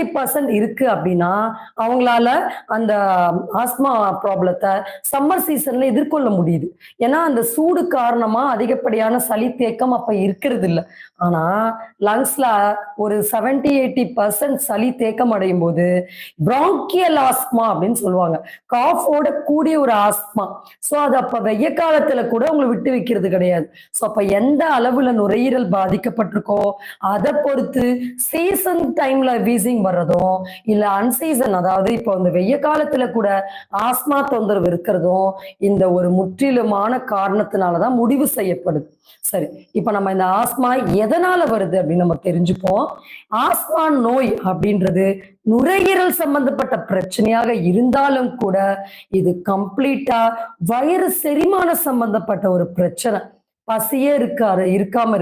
40% இருக்கு அப்படின்னா அவங்களால அந்த ஆஸ்மா ப்ராப்ளத்தை சம்மர் சீசன்ல எதிர்கொள்ள முடியுது. ஏன்னா அந்த சூடு காரணமா அதிகப்படியான சளி தேக்கம் அப்ப இருக்கிறது இல்ல. ஆனா லங்ஸ்ல ஒரு 70-80% சளி தேக்கம் அடையும் போது பிராங்கியல் ஆஸ்மா அப்படின்னு சொல்லுவாங்க. காஃபோட கூடிய ஒரு ஆஸ்மா. சோ அது அப்ப வெய்ய காலத்துல கூட உங்களை விட்டு வைக்கிறது கிடையாது. சோ அப்ப எந்த அளவுல நுரையீரல் பாதிக்கப்பட்டிருக்கோ அதை பொறுத்து சீசன் டைம்ல வீசிங் வர்றதும் இல்ல அன்சீசன், அதாவது இப்போ இந்த வெய்ய காலத்துல கூட ஆஸ்மா தொந்தரவு இருக்கிறதும் இந்த ஒரு முற்றிலுமான காரணத்தினாலதான் முடிவு செய்யப்படுது. சரி, இப்ப நம்ம இந்த ஆஸ்மா எதனால வருது அப்படின்னு நம்ம தெரிஞ்சுப்போம். ஆஸ்மா நோய் அப்படின்றது நுரையீரல் சம்பந்தப்பட்ட பிரச்சனையாக இருந்தாலும் கூட இது கம்ப்ளீட்டா வயிறு செரிமான சம்பந்தப்பட்ட ஒரு பிரச்சனை. பசியே இருக்காம